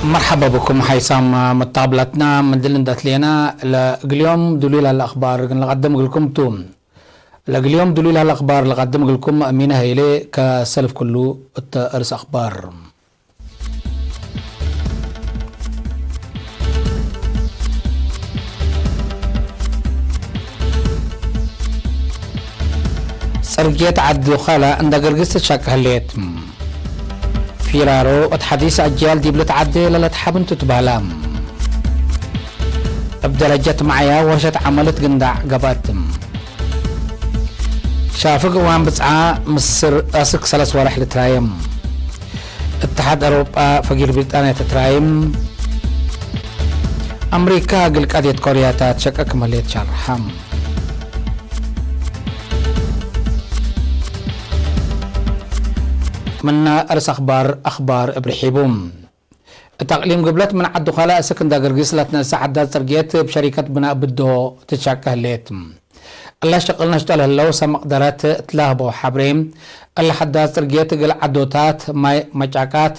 مرحبا بكم حيسام متقابلتنا من دلن داتلينا اليوم دليل الأخبار نقدم لكم توم اليوم دليل الأخبار نقدم لكم أمينة هيلي كسلف كله أرس أخبار سرقيت عد خالة عند قرقست شاك هليت فيرارو اتحديث أجيال دي بلتعدي للتحبن تتبالام بدرجة معايا وشت عملت قندع قباتم شافق وان بسعى مصر أسك سلس ورح لترايم اتحاد أوروبا فقير بريطانيا تترايم أمريكا قلق أديت كوريا تشكك مليت شرحام من أرس أخبار إبرحيبوم التقليم قبلت من عدو خلاء سكن دا قرقس لتنسى حداد ترقيت بشركة بناء بدو تتشاكه ليتم الله شقلنا اشتغل اللو سمقدرات تلاهبو حبريم الله حداد ترقيت قل عدوتات مجاكات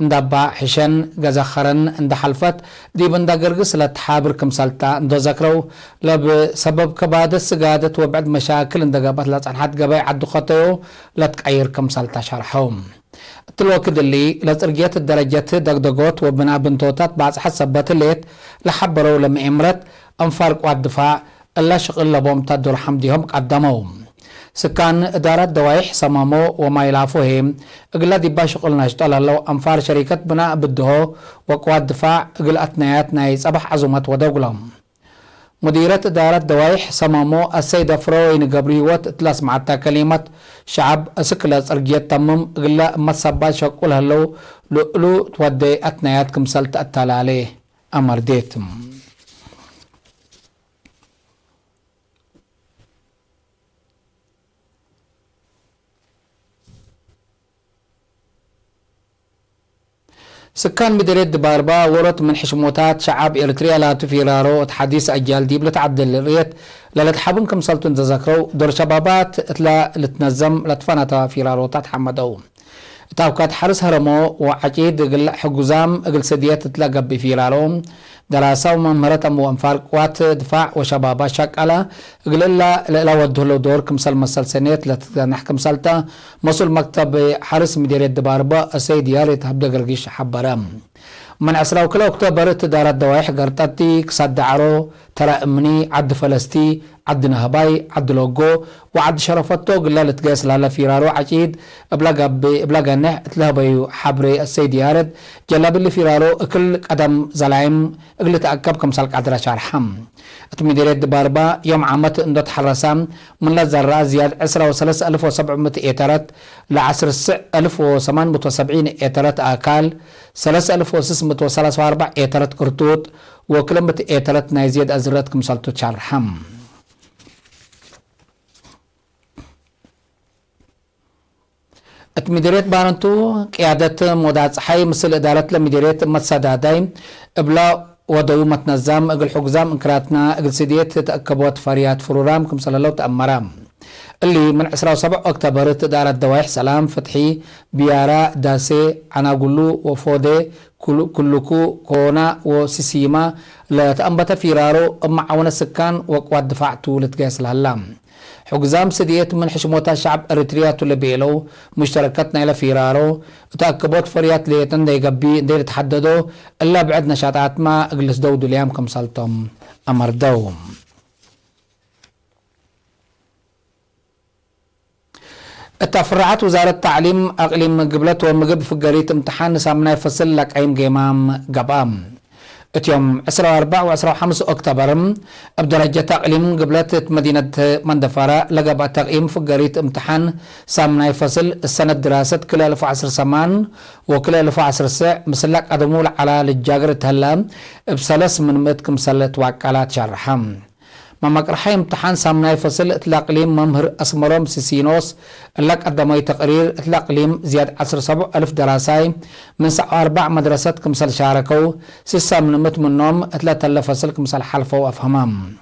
اندابا حشن غزاخرن اند حلفت دي بندا قرقس لتحابر كمسالتا اندو ذكرو لب سبب كبادة سقادة وبعد مشاكل اند قابت لتعنحات قباي عدو خطيو لتقعير كمسالتا شرحوم الوقت اللي لترقيت الدرجات دقدقوت وبناء بنتوتات بعض حسبات الليت لحبرو لما امرت انفارق والدفاع الله شغل لبوم تدور حمديهم قدموهم سكان إدارة دوايح سمامو وما يلافوهم اقلا دي باشقلنا اشتغل اللو انفار شركة بناء بدهو وقوات دفاع اقل اتنايات نايز ابح عزومات ودوغلهم مديرة إدارة دوايح سمامو السيدة فروين قبريوات اتلاس معتا كلمة شعب اسكلا سرقية تمم اقلا مصابات شاقولها اللو لؤلو تودي اتنايات كمسالت اتال عليه امر ديتم سكان مديرية دباربا ورط من حشموتات شعب إريتريا لا تفيرارو تحديث أجيال ديب لتعدل الريت للتحبن كم سلطن تذكروا دور شبابات اتلا لتنظم لتفنتا فيرارو تتحمدو تاوكات حرس هرمو وعجيد قل حقوزام قل سديات تتلاقب بفيرارو دراسة وممرة وانفار قوات دفاع وشبابات شاكالة قل إلا وده له دور كمسال مسال سنيت لتنحكم سالتا مسؤول مكتب حرس مديرية دباربا السيد ياري تهبدا قرقيش حبرام من عسرا وكلا اكتوبر تدارات دوايح قرطاتي كساد دعرو ترى امني عد فلسطي عد نهباي عد لوغو وعد شرفتو قلا لتقاس لالا فيرارو عجيد ابلاغا نح تلهبايو حبري السيد يارد جلاب اللي فيرارو اكل قدم زلايم اقل تأكب كمسالك عدرا شارحم اتمديرية دباربا يوم عامت اندو تحرسام من لزرع زياد 13700 ايترات لعصر السع 1870 ايترات اكال 3634 ايترات كرتوت وكلمة ايترات نايزيد ازرات كمسالتو تشارحم اتمديرية بارنتو قيادة مودات حي مثل ادارة لمديرية متساداداي ابلا ودو متنظم اقل حقزام انكراتنا اقل سيديت تأكبوت فريات فرورام كم صلى الله تأمرام اللي من 27 اكتوبر ادارة دوايح سلام فتحي بيارا داسي عناقلو وفودي كلكو كونا وسيسيما لتأنبت فيرارو معاون السكان وقوات دفاعتو لتقاس الهلام حقزام سديت من حشموتا شعب اريتريا تلبيلو مشتركتنا الى فيرارو تأكبوت فريات ليتن دي قبي دي تحددو الا بعد نشاطات ما اجلس دودو ليام كم سلطم امر دوم اتفرعت وزارة التعليم اقليم قبلت ومقب في قريت امتحان سامنا يفصل لك عيم قيمام قبام اتيوم 24 و 25 اكتوبر بدرجة تقييم قبلت مدينة مندفارة لقب تقييم في قريت امتحان سامنا يفصل السنة دراسة كل 1010 سمان وكل 1010 ساعة مسلك ادمول على الجاقر تهلا بسلس من متكم سلة وعقالات شرحم ما مقرحي امتحان سامناي فصل اطلاق ليم ممهر اسمرهم سيسينوس لك قدمي تقرير اطلاق ليم زياد 17,000 دراساي من 4 مدرسات كمسال شاركوا 6 من منهم 3 فصل كمسال حلفوا وافهمام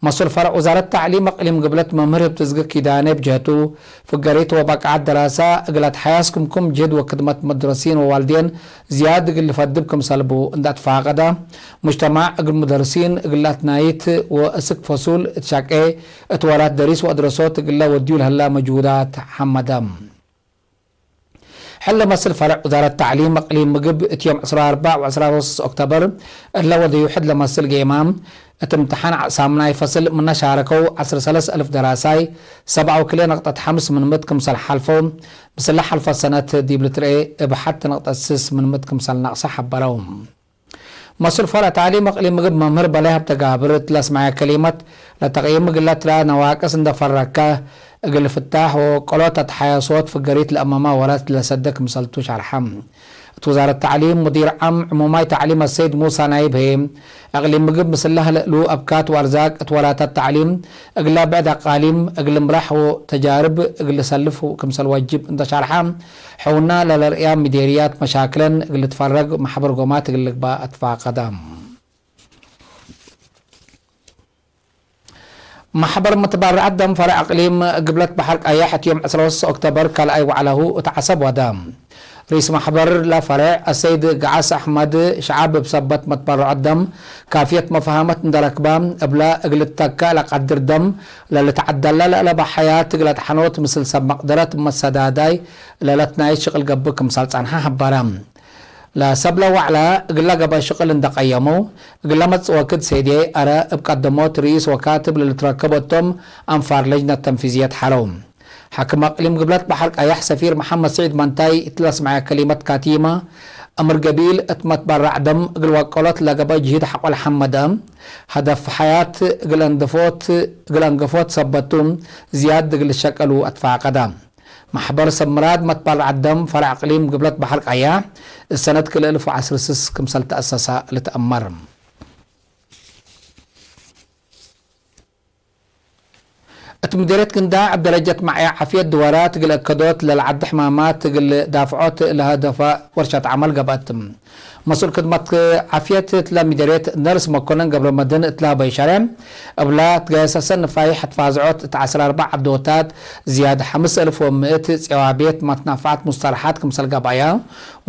مسؤول فرع وزارة التعليم اقليم قبلت ممر بتزق كيدانه بجهته فقريت وبقعة دراسة اقلت حياسكم جد وخدمة مدرسين ووالدين زيادة اللي فدبكم سلبو اندات فاقدة مجتمع اقل مدرسين اقلات نايت واسك فصول تشاكي اتوالات دريس وادرسوت اقلا وديول هلا موجودات حمدام حل مسل فرع وزارة التعليم اقليم مقب اتيوم 14 و15 اكتوبر الا وذي يحد لمسل قيمام امتحان سامناي فصل من شاركوا 13,000 دراساي 7 وكلي نقطة 5 من متكم سال حلفهم بسلا حلفة سنة ديبلتري بحتى نقطة 6 من متكم سال نقصة حبروهم مسؤول فرع تعليم اقليم مقب ممر بلاها بتقابر تلاس معي كلمة لتقييم قلت لا نواقص اند فرقه اقل فتاح وقلوطة حياصوت في قريت الامامة ولا لسدك مسلتوش على الحم وزارة التعليم مدير عام عمومي تعليم السيد موسى نايب هيم اقليم مقب مسلها لألو ابكات وارزاق اتولات التعليم اقلا بعد قاليم اقل مراح وتجارب اقل سلف كمسل واجب انت شارحام حونا للرئيام مديريات مشاكلا اقل تفرق محبر قومات اقل با اتفاق قدام محبر متبرع دم فرع اقليم قبلت بحرق اياحة يوم 10 اكتوبر كالاي وعله وتعصب ودام رئيس محبر لا فرع السيد قعاس احمد شعب بسبت متبرع الدم كافية مفاهمة دركبام ابلا اقلت تكا لقدر دم لتعدل لا بحياة اقلت حنوت مثل سب مقدرة مسداداي لتناي شغل قبك مسالت عنها حبرام لا سبلا وعلا قلا قبا شغل اندق ايامو قلا متس وكد سيدي ارى بقدموت رئيس وكاتب للتركبتهم انفار لجنة تنفيذية حروم حكم اقليم قبلت بحرق ايح سفير محمد سعيد منتاي اتلس مع كلمة كاتيمة امر قبيل اتمت برع دم قل وقالت لقبا جهد حق الحمد هدف حياة قل انقفوت سبتهم زياد قل الشكل اتفاق قدام محبر سمراد متبرع الدم فرع اقليم قبلت بحرق اياه السنة كل 1010 كمسل تأسسها لتأمر مديرية كندا بدرجة معي عافية دورات قل اكدوت للعد حمامات قل دافعوت لهدف ورشة عمل قبأتم مسؤول خدمة عافية تلا مديرية نرس مكونن قبل مدن تلا بيشارم قبل تقاسسن فايحة فازعوت تعسر 4 عبدوتات زيادة 5,100 سوابيت متنافعات مصطلحات كمسل قبايا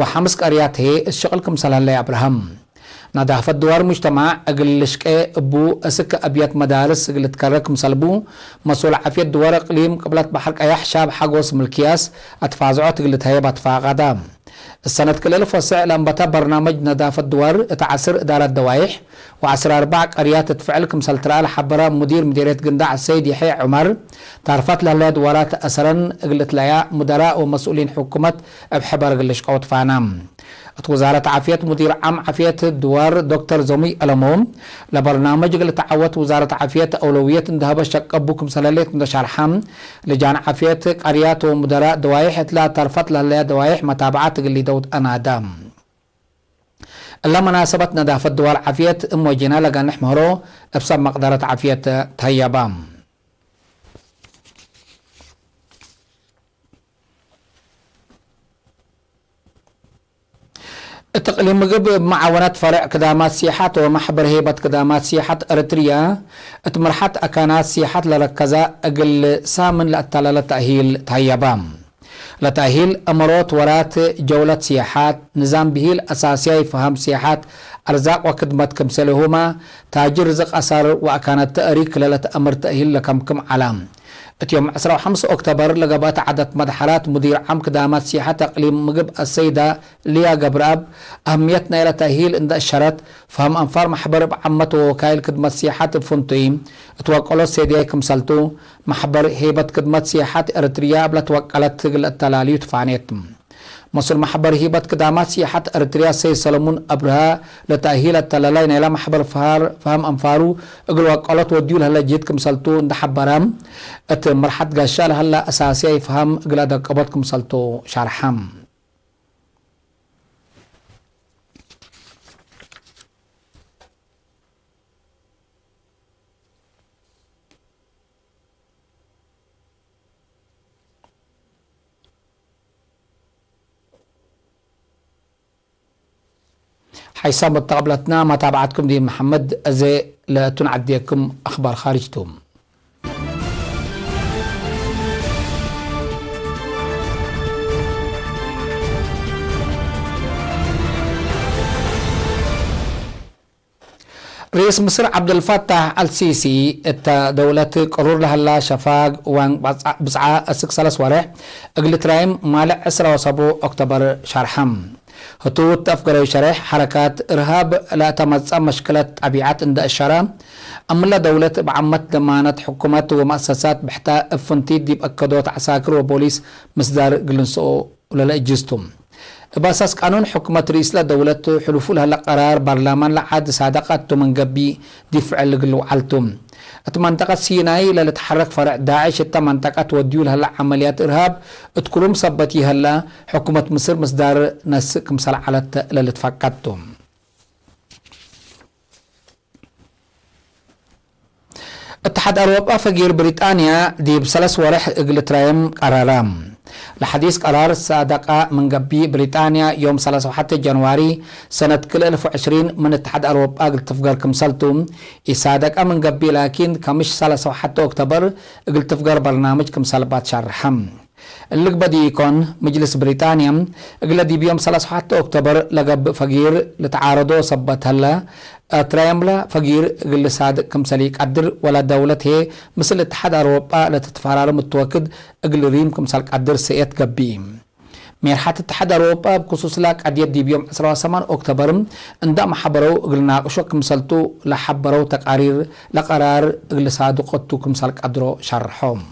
و5 قريات هي الشغل كمسل هلا ابراهام نظافة دوار مجتمع اقل لشكي ابو اسك ابيات مدارس اقل تكرك مسلبو مسؤول عافية دوار اقليم قبلت بحرق ايح شاب حقوس ملكياس اتفازعوت اقل تهيب اتفاق قدام السنة كل 1000 وسع لانبتا برنامج نظافة دوار تعسر ادارة دوايح و10 4 قريات تفعل كمسل ترال حبرا مدير مديرية قنداع السيد يحيى عمر تعرفت لها دوارات اسرا اقلت ليا مدراء ومسؤولين حكومة بحبر اقل شقوت فانام وزارة عافية مدير عام عافية الدوار دكتور زومي ألموم لبرنامج اللي تعوت وزارة عافية أولوية ذهب الشق بكم سلالات من شرحام لجان عافية قريات ومدراء دوايح لا ترفت لها دوايح متابعات اللي دوت أنا دام إلا مناسبة نظافة دوار عافية موجنا لقى نحمرو بسبب مقدرة عافية تهيبام التقليم مقب معاونات فرع كدامات سياحات ومحبر هيبة كدامات سياحات أريتريا اتمرحت أكانات سياحات لركزة أقل سامن لأتلا لتأهيل تهيبام لتأهيل أمروت ورات جولة سياحات نظام به الأساسي فهم سياحات أرزاق وخدمة كمسلهما تاجر رزق أثر وأكانت تأريك للا أمر تأهيل لكم علام يوم 15 أكتوبر لقبات عدد مدحرات مدير عام كدامات سياحة اقليم مقب السيدة ليا قبراب أهميتنا إلى تأهيل إن الشرط فهم أنفار محبر بعمة ووكايل خدمة سياحة بفنطيم توكلوا سيدي كمسلتو محبر هيبة خدمة سياحة إريتريا بلا توكلت التلالي وتفانيتم مسؤول محبر هيبة كدامات سياحة أريتريا سيد سلمون أبرها لتأهيل التلالين إلى محبر فهم أنفارو اقلوا قلت وديول هلا جيتكم سلطو ندحبرام ات مرحت قاشال هلا أساسي فهم اقلا دقبتكم سلطو شارحام حيث متقبلتنا ما تابعتكم دي محمد أزي لا تنعديكم أخبار خارجتم. رئيس مصر عبد الفتاح السيسي دولة قرور لها شفاق وان بسعى السك سلس ورح اقلت رايم مالع اسرى وصبو اكتوبر شرحم هتو تفقر شرح حركات ارهاب لا تمزع مشكلة أبيعات عند الشرع أملا دولة بعمت ضمانة حكومات ومؤسسات بحتى افنتي ديب اكدوت عساكر وبوليس مصدر قلنسو ولا اجزتم باساس قانون حكومة رئيس دولة حلوف لها قرار برلمان لعاد صادقات من قبي دفع لقلو علتم منطقة سيناي لا تحرك فرع داعش منطقة وديو لها عمليات إرهاب اتكلم صبتي هلا حكومة مصر مصدر ناس كمسال على لا تفقدتم اتحاد أوروبا فقير بريطانيا دي بسلس ورح اقلت رايم قرارام لحديث قرار صادقة من قبي بريطانيا يوم 31 جنواري سنة كل 2020 من اتحاد أوروبا قلت تفقر كمسالتم صادقة من قبي لكن كمش 31 أكتوبر قلت تفقر برنامج كمسالبات شرحم اللي بدي يكون مجلس بريطانيا قل دي بيوم 31 أكتوبر لقب فقير لتعارضه صبت هلا ترايملا فقير قل صادق كمساليك قدر ولا دولة هي مثل اتحاد أوروبا لتتفرار متوكد قل ريم كمسالك قدر سيئت قبيم ميرحات اتحاد أوروبا بخصوص لك عديد دي بيوم 18 أكتوبر اندام حبرو قلنا قشو كمسالتو لحبرو تقارير لقرار قل صادقتو كمسالك قدرو شرحهم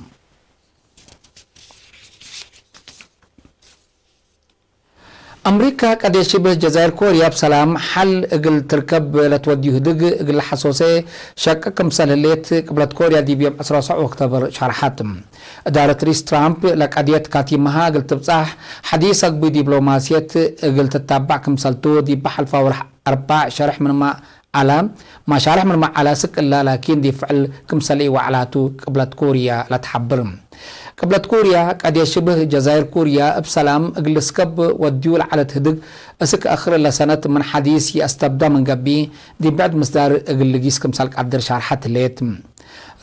أمريكا قد يشبه جزائر كوريا بسلام حل اقل تركب لتوديه دق اقل حسوسي شاكا كمسال الليت قبلت كوريا دي بيوم 19 أكتوبر شرحاتم إدارة رئيس ترامب لقضية كاتيمها قلت تبصح حديثك بدبلوماسية قلت تتابع كمسالتو دي بحل فور 4 شرح من ما على ما شارح من ما على سك إلا لكن دي فعل كمسالي وعلاتو قبلت كوريا لا تحبرم قبلت كوريا قد يشبه جزائر كوريا بسلام اجلس كب والديول على تهدق اسك اخر لسنة من حديث يستبدأ من قبي دي بعد مصدر اجلجيس كمسالك عبد شرحات ليتم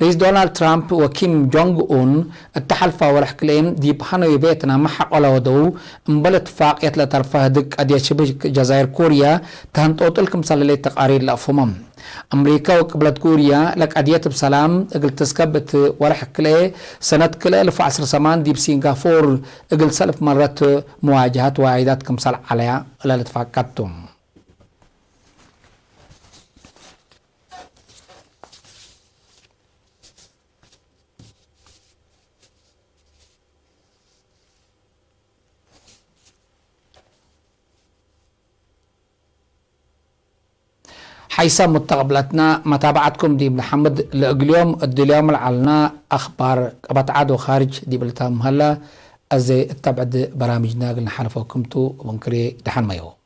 رئيس دونالد ترامب وكيم جونغ اون التحالف ورح كليم دي بحانو يبيتنا محق ولا ودو مبل اتفاق يتلا طرفه دك قد يشبه جزائر كوريا تهنطوط لكم سلالي تقارير لأفهمم أمريكا وقبلت كوريا لك أديت بسلام اقل تسكبت ورح كلي سنة كل 1010 دي بسنغافور اقل سلف مرات مواجهات وعيدات كمسال عليها لا لتفاقتهم حيث متقبلتنا متابعتكم دي محمد اليوم اليوم العلنا أخبار قبط خارج دي بلتهم هلا أزي اتبعد برامجنا قلنا حنفوكمتو وبنكري دحان مايو